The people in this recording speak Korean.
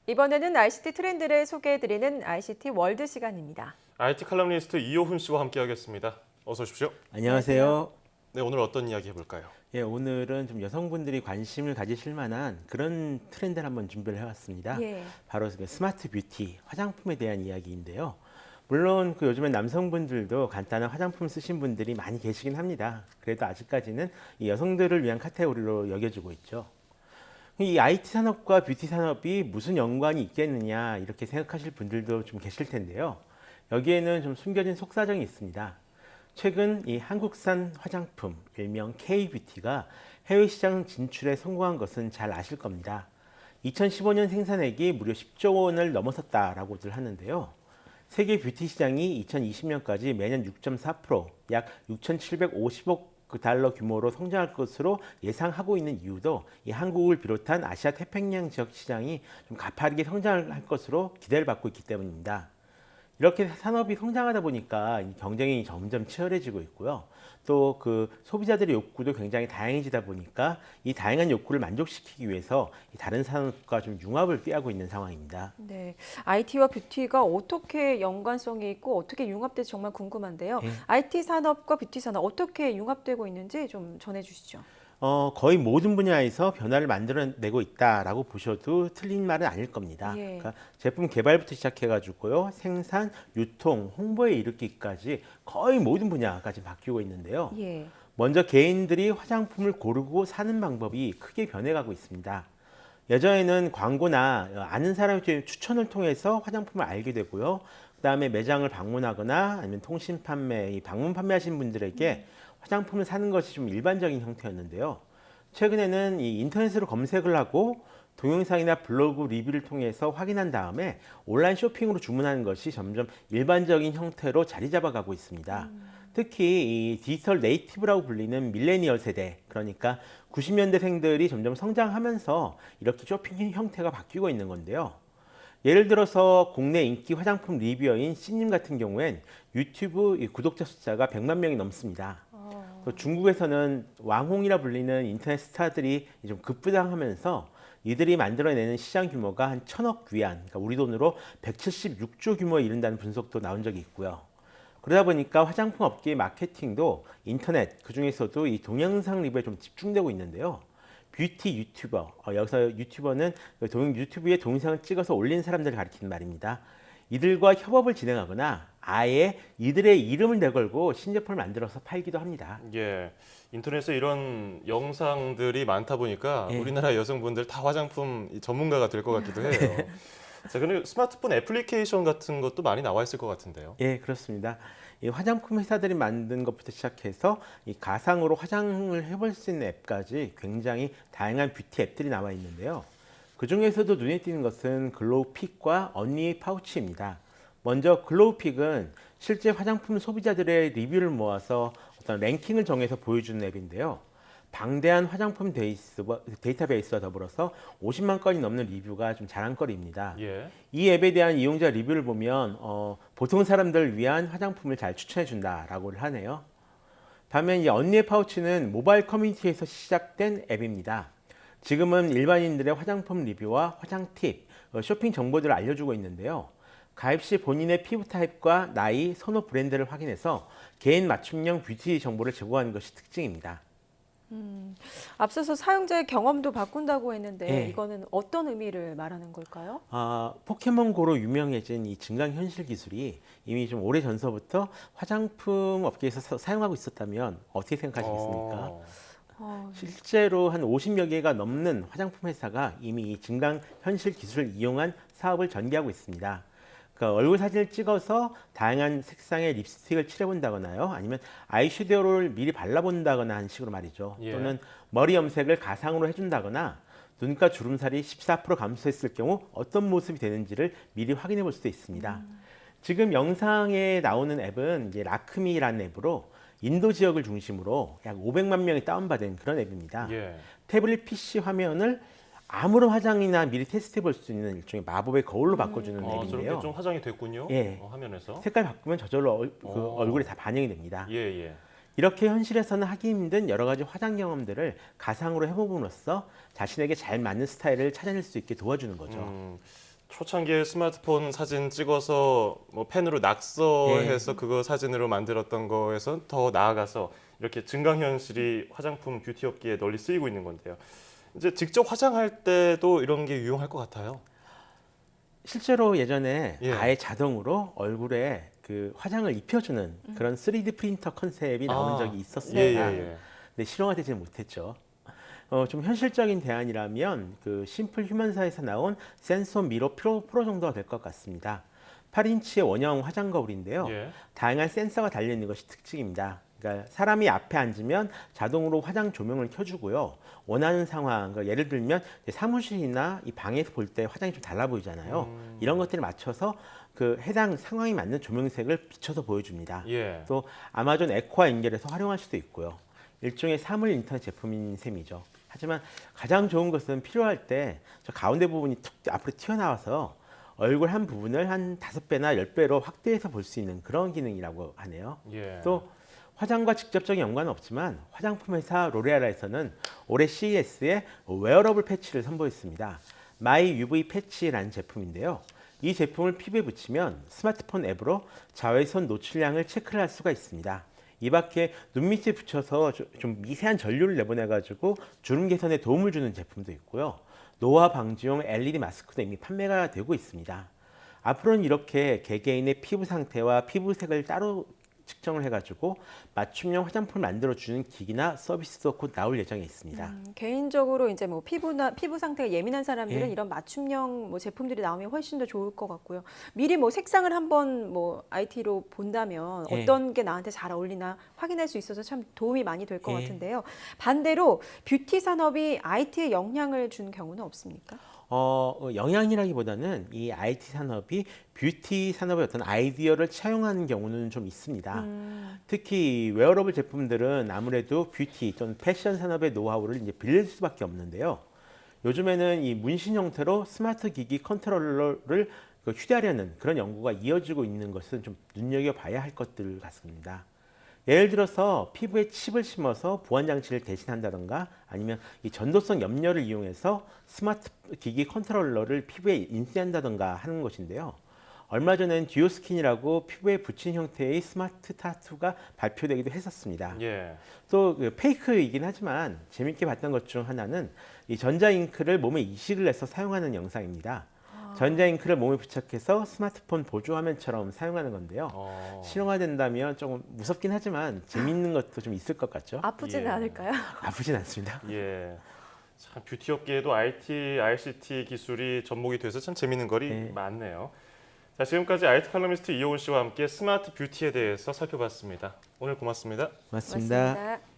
이번에는 ICT 트렌드를 소개해드리는 ICT 월드 시간입니다. IT 칼럼니스트 이호훈 씨와 함께하겠습니다. 어서 오십시오. 안녕하세요. 네, 오늘 어떤 이야기 해볼까요? 예, 오늘은 좀 여성분들이 관심을 가지실 만한 그런 트렌드를 한번 준비를 해왔습니다. 예. 바로 그 스마트 뷰티, 화장품에 대한 이야기인데요. 물론 요즘엔 남성분들도 간단한 화장품 쓰신 분들이 많이 계시긴 합니다. 그래도 아직까지는 이 여성들을 위한 카테고리로 여겨지고 있죠. 이 IT 산업과 뷰티 산업이 무슨 연관이 있겠느냐 이렇게 생각하실 분들도 좀 계실 텐데요. 여기에는 좀 숨겨진 속사정이 있습니다. 최근 이 한국산 화장품, 일명 K-뷰티가 해외 시장 진출에 성공한 것은 잘 아실 겁니다. 2015년 생산액이 무려 10조 원을 넘어섰다라고들 하는데요. 세계 뷰티 시장이 2020년까지 매년 6.4%, 약 6,750억 달러 규모로 성장할 것으로 예상하고 있는 이유도 이 한국을 비롯한 아시아 태평양 지역 시장이 좀 가파르게 성장할 것으로 기대를 받고 있기 때문입니다. 이렇게 산업이 성장하다 보니까 경쟁이 점점 치열해지고 있고요. 또 그 소비자들의 욕구도 굉장히 다양해지다 보니까 이 다양한 욕구를 만족시키기 위해서 다른 산업과 좀 융합을 꾀하고 있는 상황입니다. 네, IT와 뷰티가 어떻게 연관성이 있고 어떻게 융합될지 정말 궁금한데요. IT 산업과 뷰티 산업 어떻게 융합되고 있는지 좀 전해주시죠. 거의 모든 분야에서 변화를 만들어내고 있다라고 보셔도 틀린 말은 아닐 겁니다. 예. 그러니까 제품 개발부터 시작해가지고요, 생산, 유통, 홍보에 이르기까지 거의 모든 분야가 지금 바뀌고 있는데요. 예. 먼저 개인들이 화장품을 고르고 사는 방법이 크게 변해가고 있습니다. 예전에는 광고나 아는 사람의 추천을 통해서 화장품을 알게 되고요. 그다음에 매장을 방문하거나 아니면 통신 판매, 이 방문 판매하신 분들에게 화장품을 사는 것이 좀 일반적인 형태였는데요. 최근에는 이 인터넷으로 검색을 하고 동영상이나 블로그 리뷰를 통해서 확인한 다음에 온라인 쇼핑으로 주문하는 것이 점점 일반적인 형태로 자리 잡아가고 있습니다. 특히 이 디지털 네이티브라고 불리는 밀레니얼 세대, 그러니까 90년대생들이 점점 성장하면서 이렇게 쇼핑 형태가 바뀌고 있는 건데요. 예를 들어서 국내 인기 화장품 리뷰어인 C님 같은 경우엔 유튜브 구독자 숫자가 100만 명이 넘습니다. 또 중국에서는 왕홍이라 불리는 인터넷 스타들이 좀 급부상하면서 이들이 만들어내는 시장 규모가 한 1,000억 위안, 그러니까 우리 돈으로 176조 규모에 이른다는 분석도 나온 적이 있고요. 그러다 보니까 화장품 업계의 마케팅도 인터넷, 그중에서도 이 동영상 리뷰에 좀 집중되고 있는데요. 뷰티 유튜버, 여기서 유튜버는 유튜브에 동영상을 찍어서 올린 사람들을 가리키는 말입니다. 이들과 협업을 진행하거나 아예 이들의 이름을 내걸고 신제품을 만들어서 팔기도 합니다. 예, 인터넷에 이런 영상들이 많다 보니까 우리나라 여성분들 다 화장품 전문가가 될 것 같기도 해요. 자, 그리고 스마트폰 애플리케이션 같은 것도 많이 나와 있을 것 같은데요. 예, 그렇습니다. 이 화장품 회사들이 만든 것부터 시작해서 이 가상으로 화장을 해볼 수 있는 앱까지 굉장히 다양한 뷰티 앱들이 나와 있는데요. 그 중에서도 눈에 띄는 것은 글로우픽과 언니 파우치입니다. 먼저 글로우픽은 실제 화장품 소비자들의 리뷰를 모아서 어떤 랭킹을 정해서 보여주는 앱인데요. 방대한 화장품 데이터베이스와 더불어서 50만 건이 넘는 리뷰가 좀 자랑거리입니다. 예. 이 앱에 대한 이용자 리뷰를 보면 보통 사람들을 위한 화장품을 잘 추천해 준다라고 하네요. 반면 이 언니의 파우치는 모바일 커뮤니티에서 시작된 앱입니다. 지금은 일반인들의 화장품 리뷰와 화장 팁, 쇼핑 정보들을 알려주고 있는데요. 가입 시 본인의 피부 타입과 나이, 선호 브랜드를 확인해서 개인 맞춤형 뷰티 정보를 제공하는 것이 특징입니다. 앞서서 사용자의 경험도 바꾼다고 했는데 네. 이거는 어떤 의미를 말하는 걸까요? 포켓몬고로 유명해진 이 증강현실 기술이 이미 좀 오래 전서부터 화장품 업계에서 사용하고 있었다면 어떻게 생각하시겠습니까? 실제로 한 50여 개가 넘는 화장품 회사가 이미 이 증강현실 기술을 이용한 사업을 전개하고 있습니다. 그러니까 얼굴 사진을 찍어서 다양한 색상의 립스틱을 칠해본다거나요, 아니면 아이섀도우를 미리 발라본다거나 하는 식으로 말이죠. 예. 또는 머리 염색을 가상으로 해준다거나 눈가 주름살이 14% 감소했을 경우 어떤 모습이 되는지를 미리 확인해 볼 수도 있습니다. 지금 영상에 나오는 앱은 이제 라크미라는 앱으로 인도 지역을 중심으로 약 500만 명이 다운받은 그런 앱입니다. 예. 태블릿 PC 화면을 아무런 화장이나 미리 테스트해 볼 수 있는 일종의 마법의 거울로 바꿔주는 앱인데요. 저렇게 좀 화장이 됐군요. 예. 화면에서. 색깔 바꾸면 저절로 얼굴에 다 반영이 됩니다. 예, 예. 이렇게 현실에서는 하기 힘든 여러 가지 화장 경험들을 가상으로 해봄으로써 자신에게 잘 맞는 스타일을 찾아낼 수 있게 도와주는 거죠. 초창기에 스마트폰 사진 찍어서 뭐 펜으로 낙서해서 그거 사진으로 만들었던 거에서 더 나아가서 이렇게 증강현실이 화장품 뷰티 업계에 널리 쓰이고 있는 건데요. 이제 직접 화장할 때도 이런 게 유용할 것 같아요. 실제로 예전에 예. 아예 자동으로 얼굴에 그 화장을 입혀주는 그런 3D 프린터 컨셉이 나온 적이 있었습니다. 예. 근데 실용화되지 못했죠. 좀 현실적인 대안이라면 그 심플 휴먼사에서 나온 센서 미러 프로 정도가 될 것 같습니다. 8인치의 원형 화장 거울인데요. 예. 다양한 센서가 달려 있는 것이 특징입니다. 그러니까 사람이 앞에 앉으면 자동으로 화장 조명을 켜주고요. 원하는 상황, 그러니까 예를 들면 이제 사무실이나 이 방에서 볼 때 화장이 좀 달라 보이잖아요. 이런 것들을 맞춰서 그 해당 상황에 맞는 조명색을 비춰서 보여줍니다. 예. 또 아마존 에코와 연결해서 활용할 수도 있고요. 일종의 사물 인터넷 제품인 셈이죠. 하지만 가장 좋은 것은 필요할 때 저 가운데 부분이 툭 앞으로 튀어나와서 얼굴 한 부분을 한 5배나 10배로 확대해서 볼 수 있는 그런 기능이라고 하네요. 예. 또 화장과 직접적인 연관은 없지만 화장품 회사 로레알에서는 올해 CES에 웨어러블 패치를 선보였습니다. 마이 UV 패치라는 제품인데요. 이 제품을 피부에 붙이면 스마트폰 앱으로 자외선 노출량을 체크를 할 수가 있습니다. 이 밖에 눈 밑에 붙여서 좀 미세한 전류를 내보내가지고 주름 개선에 도움을 주는 제품도 있고요. 노화 방지용 LED 마스크도 이미 판매가 되고 있습니다. 앞으로는 이렇게 개개인의 피부 상태와 피부색을 따로 측정을 해가지고 맞춤형 화장품을 만들어주는 기기나 서비스도 곧 나올 예정에 있습니다. 개인적으로 이제 뭐 피부 상태가 예민한 사람들은 예. 이런 맞춤형 뭐 제품들이 나오면 훨씬 더 좋을 것 같고요. 미리 뭐 색상을 한번 뭐 IT로 본다면 예. 어떤 게 나한테 잘 어울리나 확인할 수 있어서 참 도움이 많이 될 것 예. 같은데요. 반대로 뷰티 산업이 IT에 영향을 준 경우는 없습니까? 영향이라기보다는 이 IT 산업이 뷰티 산업의 어떤 아이디어를 차용하는 경우는 좀 있습니다. 특히 웨어러블 제품들은 아무래도 뷰티 또는 패션 산업의 노하우를 이제 빌릴 수밖에 없는데요. 요즘에는 이 문신 형태로 스마트 기기 컨트롤러를 휴대하려는 그런 연구가 이어지고 있는 것은 좀 눈여겨봐야 할 것들 같습니다. 예를 들어서 피부에 칩을 심어서 보안 장치를 대신한다던가 아니면 이 전도성 염료를 이용해서 스마트 기기 컨트롤러를 피부에 인쇄한다던가 하는 것인데요. 얼마 전엔 듀오스킨이라고 피부에 붙인 형태의 스마트 타투가 발표되기도 했었습니다. 예. 또 페이크이긴 하지만 재밌게 봤던 것 중 하나는 이 전자잉크를 몸에 이식을 해서 사용하는 영상입니다. 전자잉크를 몸에 부착해서 스마트폰 보조 화면처럼 사용하는 건데요. 실용화된다면 조금 무섭긴 하지만 재밌는 것도 좀 있을 것 같죠? 아프지는 예. 않을까요? 아프진 않습니다. 예. 참 뷰티 업계에도 IT, ICT 기술이 접목이 돼서 참 재밌는 거리 네. 많네요. 자, 지금까지 IT 칼럼니스트 이호은 씨와 함께 스마트 뷰티에 대해서 살펴봤습니다. 오늘 고맙습니다. 고맙습니다. 맞습니다.